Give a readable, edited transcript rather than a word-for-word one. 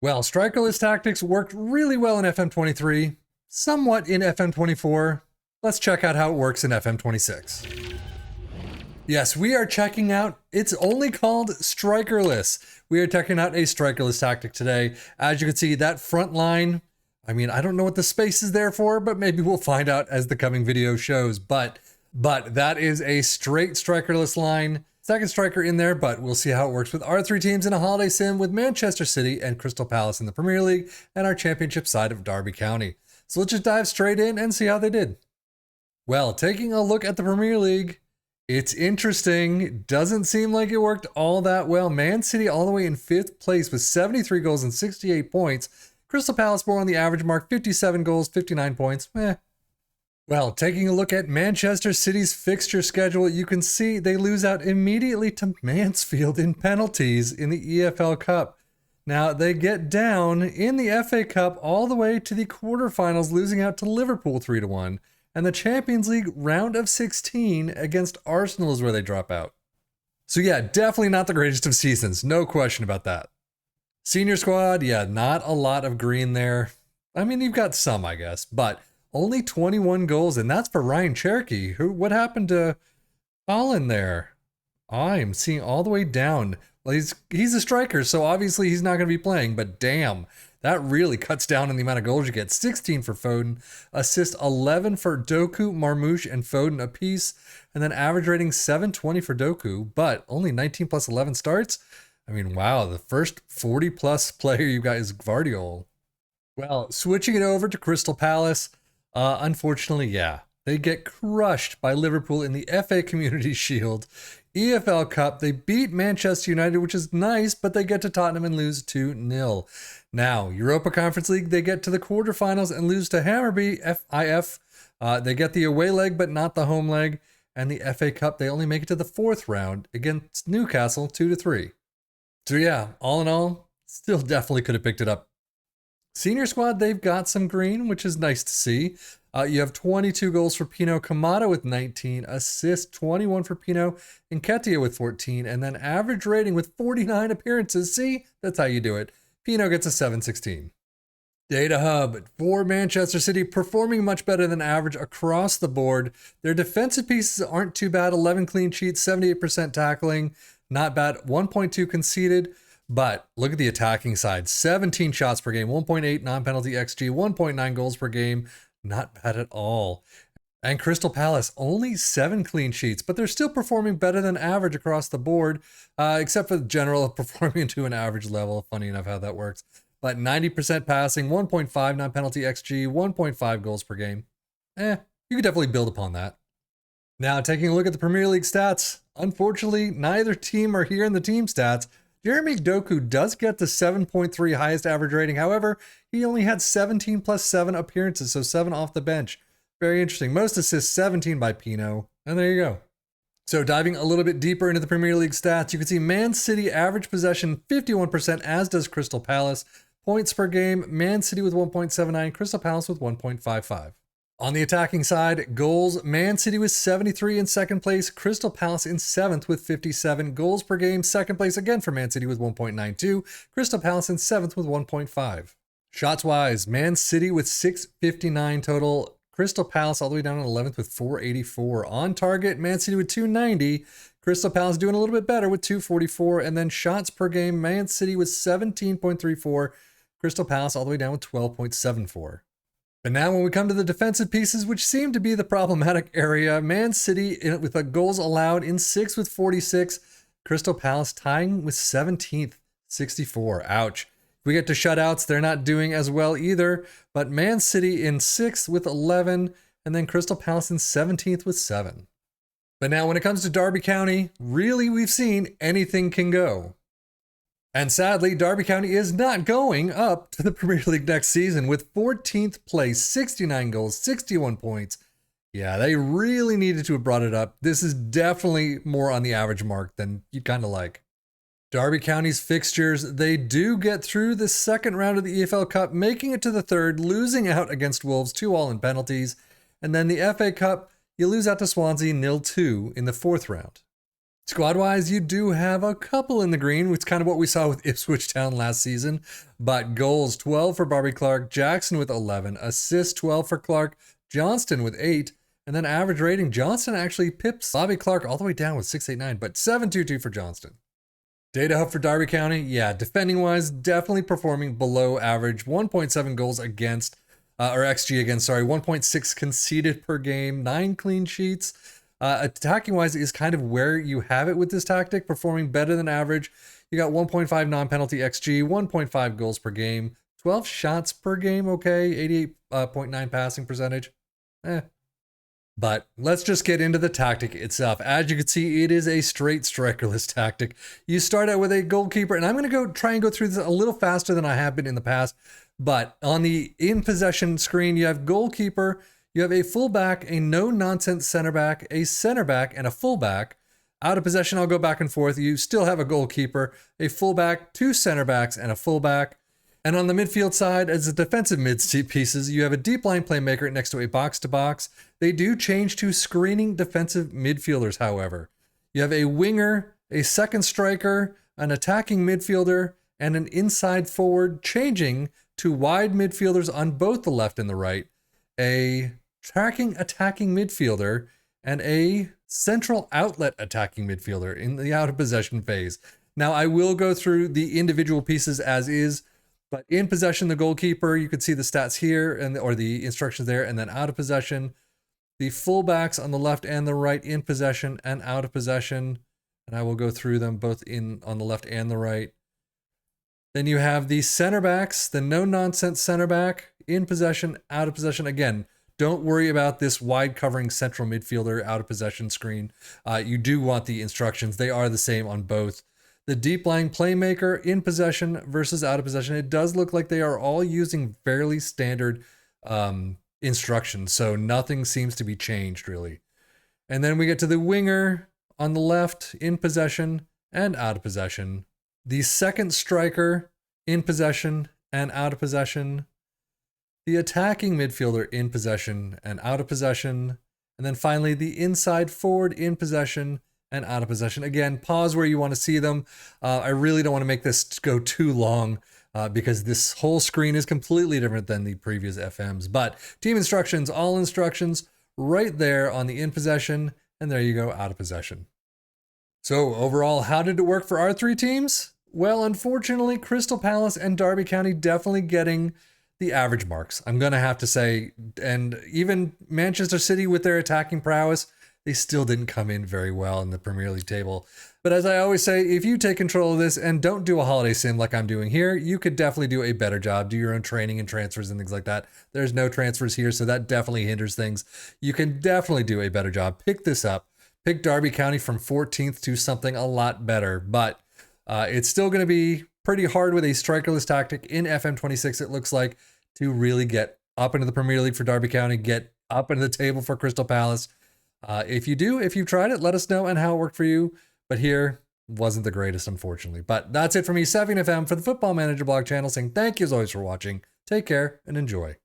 Well, strikerless tactics worked really well in FM23, somewhat in FM24. Let's check out how it works in FM26. Yes, we are checking out, it's only called Strikerless. We are checking out a Strikerless tactic today. As you can see, that front line, I mean, I don't know what the space is there for, but maybe we'll find out as the coming video shows. But that is a straight Strikerless line. Second striker in there, but we'll see how it works with our three teams in a holiday sim with Manchester City and Crystal Palace in the Premier League and our championship side of Derby County. So let's just dive straight in and see how they did. Well, taking a look at the Premier League, it's interesting. Doesn't seem like it worked all that well. Man City all the way in 5th place with 73 goals and 68 points. Crystal Palace more on the average mark, 57 goals, 59 points. Well, taking a look at Manchester City's fixture schedule, you can see they lose out immediately to Mansfield in penalties in the EFL Cup. Now, they get down in the FA Cup all the way to the quarterfinals, losing out to Liverpool 3-1. And the Champions League round of 16 against Arsenal is where they drop out. So yeah, definitely not the greatest of seasons. No question about that. Senior squad, yeah, not a lot of green there. I mean, you've got some, I guess, but only 21 goals, and that's for Ryan Cherokee. What happened to Haaland there? I'm seeing all the way down. Well, he's a striker, so obviously he's not going to be playing, but damn. That really cuts down on the amount of goals you get. 16 for Foden, assist 11 for Doku, Marmoush, and Foden apiece, and then average rating 720 for Doku, but only 19 plus 11 starts. I mean, wow, the first 40 plus player you got is Gvardiol. Well, switching it over to Crystal Palace, unfortunately, yeah, they get crushed by Liverpool in the FA Community Shield. EFL Cup, they beat Manchester United, which is nice, but they get to Tottenham and lose 2-0. Now, Europa Conference League, they get to the quarterfinals and lose to Hammarby, FIF. They get the away leg, but not the home leg. And the FA Cup, they only make it to the 4th round against Newcastle, 2-3. So yeah, all in all, still definitely could have picked it up. Senior squad, they've got some green, which is nice to see. You have 22 goals for Pino Kamada with 19, assists 21 for Pino, Nketiah with 14, and then average rating with 49 appearances. See, that's how you do it. Pino gets a 716. Data Hub for Manchester City, performing much better than average across the board. Their defensive pieces aren't too bad. 11 clean sheets, 78% tackling. Not bad. 1.2 conceded. But look at the attacking side. 17 shots per game, 1.8 non-penalty XG, 1.9 goals per game. Not bad at all. And Crystal Palace, only 7 clean sheets, but they're still performing better than average across the board, except for the general performing to an average level. Funny enough how that works. But 90% passing, 1.5 non-penalty XG, 1.5 goals per game. You could definitely build upon that. Now, taking a look at the Premier League stats. Unfortunately, neither team are here in the team stats. Jeremy Doku does get the 7.3 highest average rating. However, he only had 17 plus 7 appearances, so 7 off the bench. Very interesting. Most assists, 17 by Pino. And there you go. So diving a little bit deeper into the Premier League stats, you can see Man City average possession 51%, as does Crystal Palace. Points per game, Man City with 1.79, Crystal Palace with 1.55. On the attacking side, goals, Man City with 73 in second place, Crystal Palace in 7th with 57 goals per game. Second place again for Man City with 1.92, Crystal Palace in 7th with 1.5. Shots wise, Man City with 659 total, Crystal Palace all the way down in 11th with 484. On target, Man City with 290, Crystal Palace doing a little bit better with 244. And then shots per game, Man City with 17.34, Crystal Palace all the way down with 12.74. But now when we come to the defensive pieces, which seem to be the problematic area, Man City with a goals allowed in 6th with 46, Crystal Palace tying with 17th, 64. Ouch. If we get to shutouts, they're not doing as well either, but Man City in 6th with 11, and then Crystal Palace in 17th with 7. But now when it comes to Derby County, really we've seen anything can go. And sadly, Derby County is not going up to the Premier League next season with 14th place, 69 goals, 61 points. Yeah, they really needed to have brought it up. This is definitely more on the average mark than you'd kind of like. Derby County's fixtures, they do get through the second round of the EFL Cup, making it to the third, losing out against Wolves 2-2 in penalties. And then the FA Cup, you lose out to Swansea 0-2 in the 4th round. Squad-wise, you do have a couple in the green, which is kind of what we saw with Ipswich Town last season. But goals, 12 for Bobby Clark, Jackson with 11, assists, 12 for Clark, Johnston with 8, and then average rating, Johnston actually pips Bobby Clark all the way down with 689, but 722 for Johnston. Data Hub for Derby County, yeah, defending-wise, definitely performing below average, 1.7 goals against, or XG against, 1.6 conceded per game, 9 clean sheets. Attacking-wise is kind of where you have it with this tactic, performing better than average. You got 1.5 non-penalty XG, 1.5 goals per game, 12 shots per game, okay, 88.9 passing percentage. But let's just get into the tactic itself. As you can see, it is a straight strikerless tactic. You start out with a goalkeeper, and I'm going to try and go through this a little faster than I have been in the past. But on the in possession screen, you have goalkeeper, you have a fullback, a no-nonsense center back, a center back, and a fullback. Out of possession, I'll go back and forth. You still have a goalkeeper, a fullback, 2 center backs, and a fullback. And on the midfield side, as the defensive mid pieces, you have a deep line playmaker next to a box-to-box. They do change to screening defensive midfielders, however. You have a winger, a second striker, an attacking midfielder, and an inside forward, changing to wide midfielders on both the left and the right, a attacking midfielder, and a central outlet attacking midfielder in the out of possession phase. Now, I will go through the individual pieces as is, but in possession, the goalkeeper, you can see the stats here or the instructions there, and then out of possession, the fullbacks on the left and the right in possession and out of possession, and I will go through them both on the left and the right. Then you have the center backs, the no-nonsense center back, in possession, out of possession. Again, don't worry about this wide covering central midfielder out of possession screen. You do want the instructions. They are the same on both. The deep line playmaker in possession versus out of possession. It does look like they are all using fairly standard instructions, so nothing seems to be changed really. And then we get to the winger on the left, in possession and out of possession. The second striker in possession and out of possession. The attacking midfielder in possession and out of possession. And then finally, the inside forward in possession and out of possession. Again, pause where you want to see them. I really don't want to make this go too long because this whole screen is completely different than the previous FMs. But team instructions, all instructions right there on the in possession. And there you go, out of possession. So overall, how did it work for our 3 teams? Well, unfortunately, Crystal Palace and Derby County definitely getting the average marks, I'm going to have to say. And even Manchester City with their attacking prowess, they still didn't come in very well in the Premier League table. But as I always say, if you take control of this and don't do a holiday sim like I'm doing here, you could definitely do a better job. Do your own training and transfers and things like that. There's no transfers here, so that definitely hinders things. You can definitely do a better job. Pick this up. Pick Derby County from 14th to something a lot better. But it's still going to be pretty hard with a strikerless tactic in FM26, it looks like, to really get up into the Premier League for Derby County, get up into the table for Crystal Palace. If you've tried it, let us know and how it worked for you. But here wasn't the greatest, unfortunately. But that's it for me, Savvy FM, for the Football Manager blog channel, saying thank you as always for watching. Take care and enjoy.